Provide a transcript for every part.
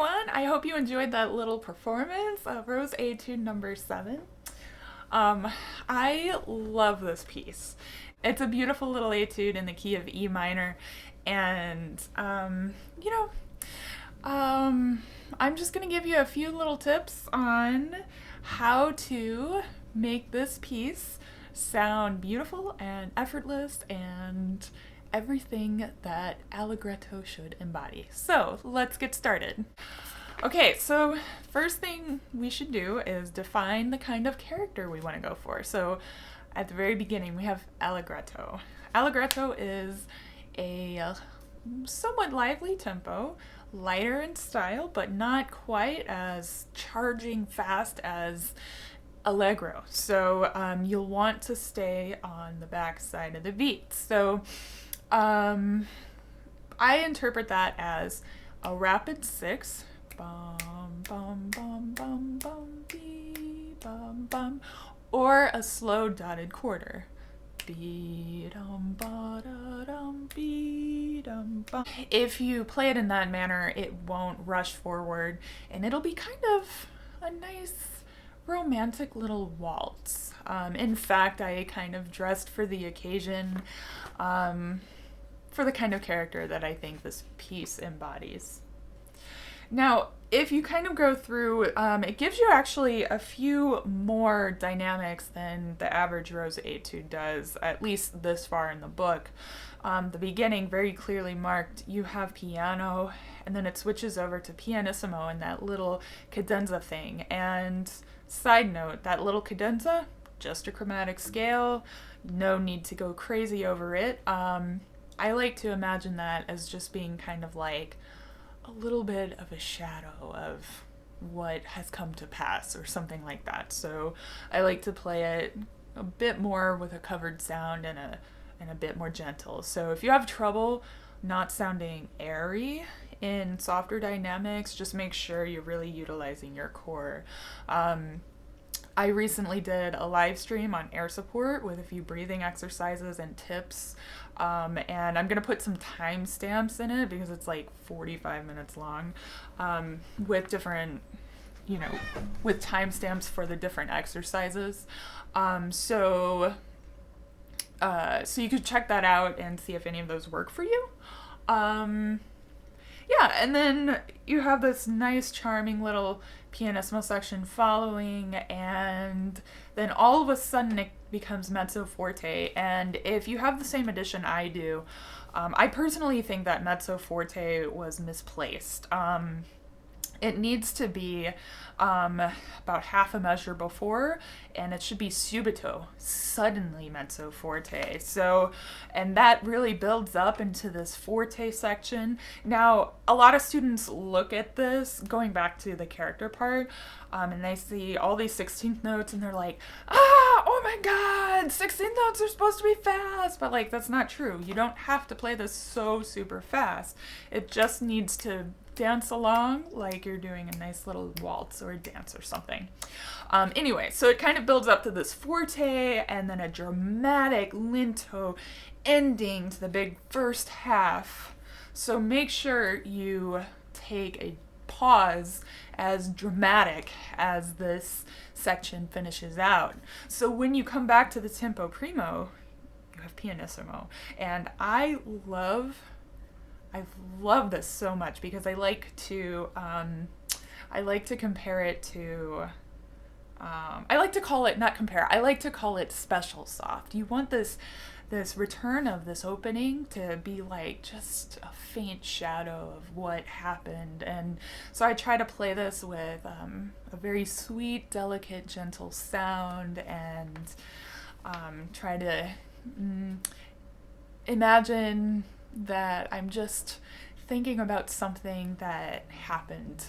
everyone! I hope you enjoyed that little performance of Rose Etude number 7. I love this piece. It's a beautiful little etude in the key of E minor, and I'm just gonna give you a few little tips on how to make this piece sound beautiful and effortless and everything that Allegretto should embody. So let's get started. Okay, so first thing we should do is define the kind of character we want to go for. So at the very beginning we have Allegretto. Allegretto is a somewhat lively tempo, lighter in style, but not quite as charging fast as Allegro. So you'll want to stay on the back side of the beat. So I interpret that as a rapid 6, bum, bum, bum, bum, bum, bee, bum, bum, or a slow dotted quarter. Be dum ba da dum be dum bum. If you play it in that manner, it won't rush forward, and it'll be kind of a nice romantic little waltz. In fact, I kind of dressed for the occasion, for the kind of character that I think this piece embodies. Now, if you kind of go through, it gives you actually a few more dynamics than the average Rose Etude does, at least this far in the book. The beginning, very clearly marked, you have piano, and then it switches over to pianissimo and that little cadenza thing. And side note, that little cadenza, just a chromatic scale, no need to go crazy over it. I like to imagine that as just being kind of like a little bit of a shadow of what has come to pass or something like that. So I like to play it a bit more with a covered sound and a bit more gentle. So if you have trouble not sounding airy in softer dynamics, just make sure you're really utilizing your core. I recently did a live stream on air support with a few breathing exercises and tips, and I'm gonna put some timestamps in it because it's like 45 minutes long, with different, with timestamps for the different exercises. So you could check that out and see if any of those work for you. Yeah, and then you have this nice, charming little pianissimo section following, and then all of a sudden it becomes mezzo forte. And if you have the same edition I do, I personally think that mezzo forte was misplaced. It needs to be about half a measure before, and it should be subito, suddenly mezzo forte. So, and that really builds up into this forte section. Now, a lot of students look at this, going back to the character part, and they see all these 16th notes, and they're like, oh my god, 16th notes are supposed to be fast, but like, that's not true. You don't have to play this so super fast. It just needs to dance along like you're doing a nice little waltz or a dance or something. Anyway, so it kind of builds up to this forte and then a dramatic lento ending to the big first half. So make sure you take a pause as dramatic as this section finishes out. So when you come back to the tempo primo, you have pianissimo. And I love this so much because I like to compare it to, I like to call it, not compare, I like to call it special soft. You want this return of this opening to be like just a faint shadow of what happened. And so I try to play this with a very sweet, delicate, gentle sound, and try to imagine that I'm just thinking about something that happened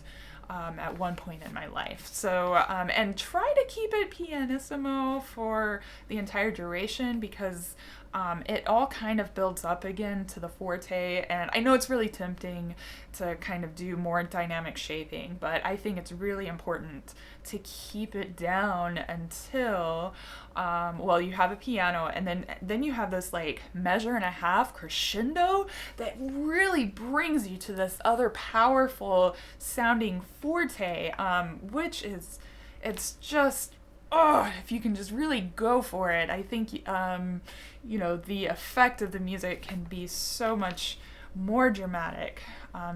at one point in my life. So, and try to keep it pianissimo for the entire duration, because it all kind of builds up again to the forte. And I know it's really tempting to kind of do more dynamic shaping, but I think it's really important to keep it down until, well, you have a piano, and then you have this like measure and a half crescendo that really brings you to this other powerful sounding forte, which is, it's just, oh, if you can just really go for it, I think, you know, the effect of the music can be so much more dramatic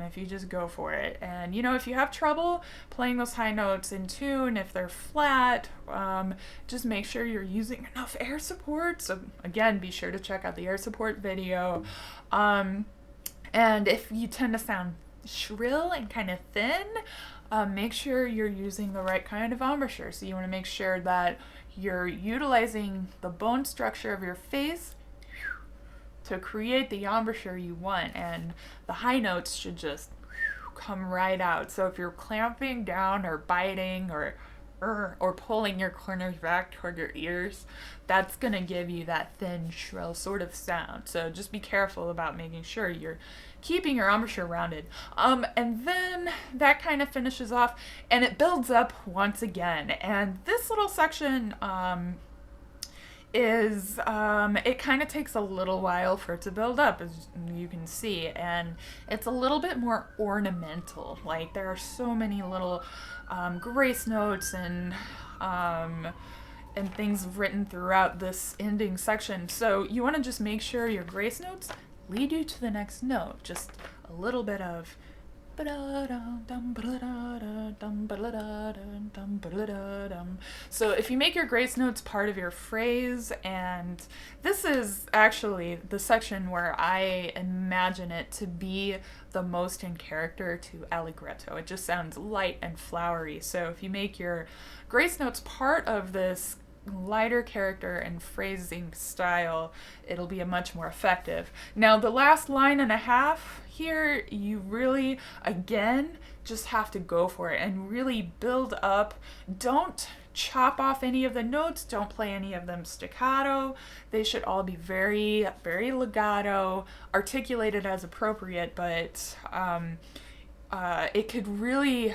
if you just go for it. And, you know, if you have trouble playing those high notes in tune, if they're flat, just make sure you're using enough air support. So, again, be sure to check out the air support video. And if you tend to sound shrill and kind of thin, make sure you're using the right kind of embouchure. So you want to make sure that you're utilizing the bone structure of your face to create the embouchure you want, and the high notes should just come right out. So if you're clamping down or biting or pulling your corners back toward your ears, that's gonna give you that thin, shrill sort of sound. So just be careful about making sure you're keeping your embouchure rounded. And then that kind of finishes off, and it builds up once again. And this little section is, it kind of takes a little while for it to build up, as you can see, and it's a little bit more ornamental. Like, there are so many little grace notes and things written throughout this ending section. So you want to just make sure your grace notes lead you to the next note. Just a little bit of so if you make your grace notes part of your phrase, and this is actually the section where I imagine it to be the most in character to Allegretto. It just sounds light and flowery. So if you make your grace notes part of this lighter character and phrasing style, it'll be a much more effective. Now the last line and a half here, you really, again, just have to go for it and really build up. Don't chop off any of the notes. Don't play any of them staccato. They should all be very, very legato, articulated as appropriate, but it could really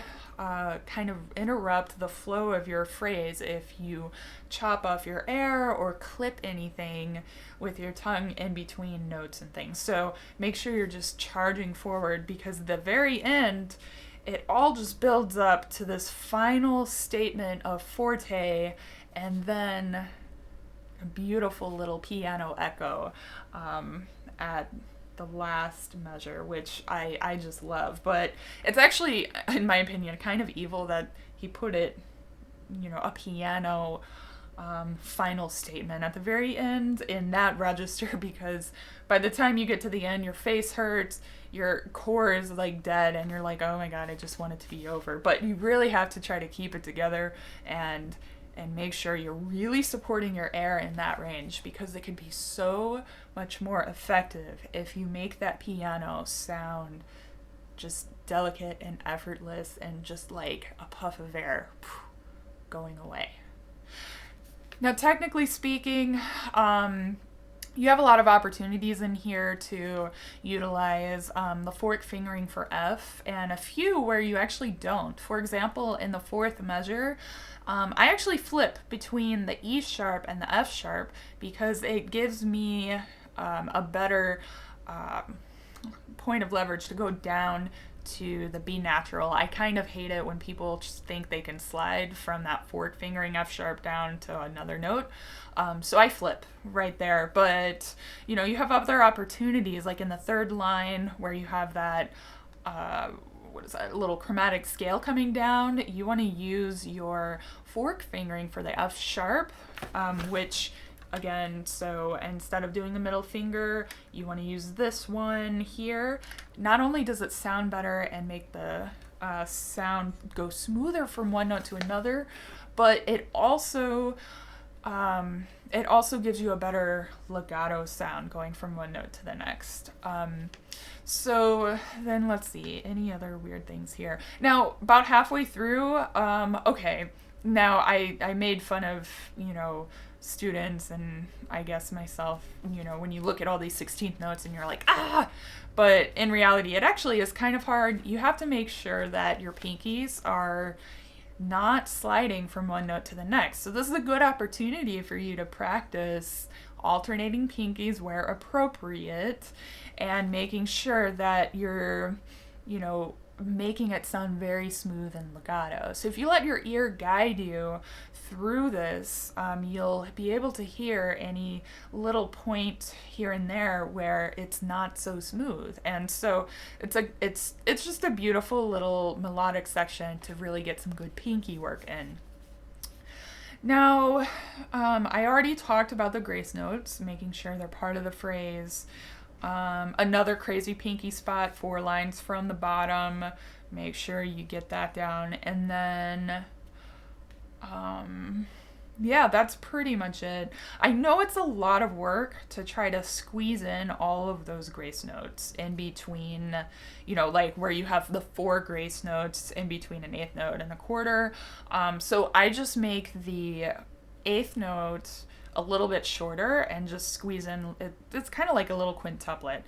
kind of interrupt the flow of your phrase if you chop off your air or clip anything with your tongue in between notes and things. So make sure you're just charging forward, because at the very end, it all just builds up to this final statement of forte, and then a beautiful little piano echo at the last measure, which I just love. But it's actually, in my opinion, kind of evil that he put it, you know, a piano final statement at the very end in that register, because by the time you get to the end, your face hurts, your core is like dead, and you're like, oh my god, I just want it to be over. But you really have to try to keep it together and make sure you're really supporting your air in that range, because it can be so much more effective if you make that piano sound just delicate and effortless and just like a puff of air going away. Now, technically speaking, you have a lot of opportunities in here to utilize the fork fingering for F, and a few where you actually don't. For example, in the fourth measure, I actually flip between the E sharp and the F sharp, because it gives me a better point of leverage to go down to the B natural. I kind of hate it when people just think they can slide from that fork fingering F sharp down to another note. So I flip right there. But, you know, you have other opportunities, like in the third line where you have that, what is that, little chromatic scale coming down. You want to use your fork fingering for the F sharp, which, again, so instead of doing the middle finger, you want to use this one here. Not only does it sound better and make the sound go smoother from one note to another, but it also gives you a better legato sound going from one note to the next. So then let's see, any other weird things here. Now, about halfway through, okay, now I made fun of, you know, students and I guess myself, you know, when you look at all these 16th notes and you're like, ah, but in reality, it actually is kind of hard. You have to make sure that your pinkies are not sliding from one note to the next. So this is a good opportunity for you to practice alternating pinkies where appropriate and making sure that you're, you know, making it sound very smooth and legato. So if you let your ear guide you through this, you'll be able to hear any little point here and there where it's not so smooth. And so it's just a beautiful little melodic section to really get some good pinky work in. Now, I already talked about the grace notes, making sure they're part of the phrase. Another crazy pinky spot, 4 lines from the bottom. Make sure you get that down. And then, yeah, that's pretty much it. I know it's a lot of work to try to squeeze in all of those grace notes in between, you know, like where you have the 4 grace notes in between an 8th note and a quarter. So I just make the 8th note a little bit shorter and just squeeze in, it's kind of like a little quintuplet.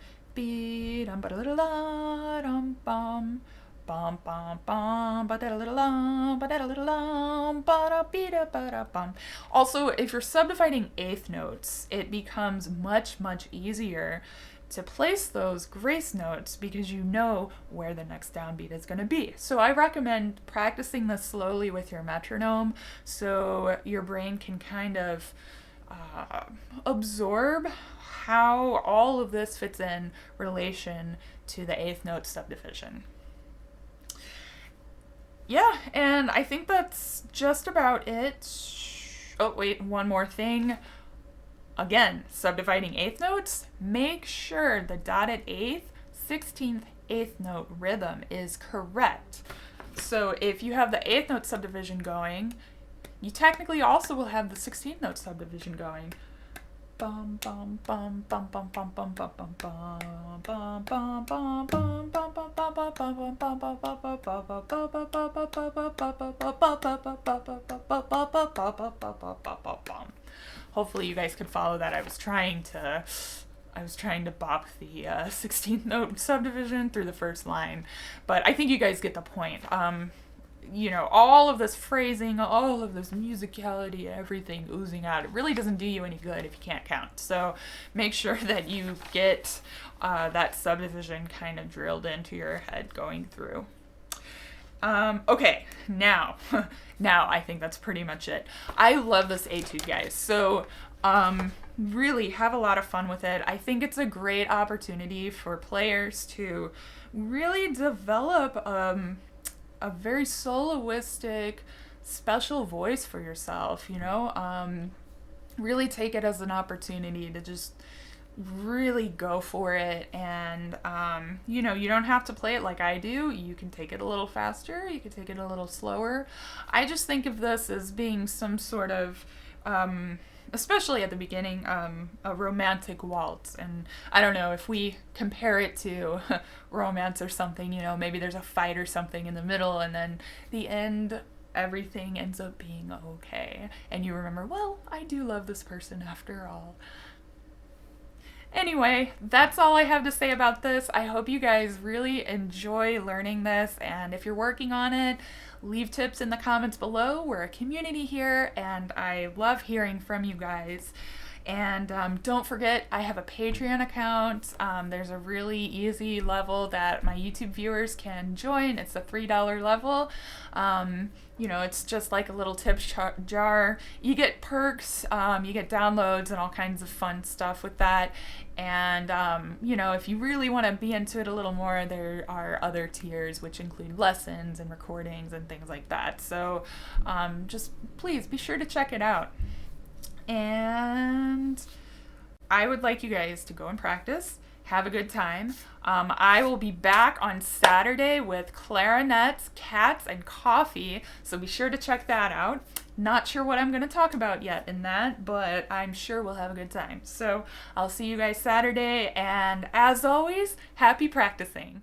Also, if you're subdividing 8th notes, it becomes much easier to place those grace notes because you know where the next downbeat is going to be. So I recommend practicing this slowly with your metronome so your brain can kind of absorb how all of this fits in relation to the 8th note subdivision. Yeah, and I think that's just about it. Oh, wait, one more thing. Again, subdividing 8th notes, make sure the dotted 8th, 16th, 8th note rhythm is correct. So if you have the 8th note subdivision going, you technically also will have the 16th note subdivision going. Bum bum bum bum bum bum bum bum bum bum bum bum bum bum bum. Hopefully you guys could follow that. I was trying to bop the 16th note subdivision through the first line, but I think you guys get the point. You know, all of this phrasing, all of this musicality, everything oozing out, it really doesn't do you any good if you can't count. So make sure that you get that subdivision kind of drilled into your head going through. Okay, now I think that's pretty much it. I love this etude, guys. So really have a lot of fun with it. I think it's a great opportunity for players to really develop a very soloistic, special voice for yourself, you know? Really take it as an opportunity to just really go for it. And, you know, you don't have to play it like I do. You can take it a little faster. You can take it a little slower. I just think of this as being some sort of, especially at the beginning, a romantic waltz. And I don't know, if we compare it to romance or something, you know, maybe there's a fight or something in the middle, and then the end, everything ends up being okay. And you remember, well, I do love this person after all. Anyway, that's all I have to say about this. I hope you guys really enjoy learning this, and if you're working on it, leave tips in the comments below. We're a community here, and I love hearing from you guys. And don't forget, I have a Patreon account. There's a really easy level that my YouTube viewers can join. It's a $3 level. You know, it's just like a little tip jar. You get perks, you get downloads and all kinds of fun stuff with that. And, you know, if you really want to be into it a little more, there are other tiers which include lessons and recordings and things like that. So just please be sure to check it out. And I would like you guys to go and practice. Have a good time. I will be back on Saturday with clarinets, cats, and coffee, so be sure to check that out. Not sure what I'm going to talk about yet in that, but I'm sure we'll have a good time. So I'll see you guys Saturday, and as always, happy practicing.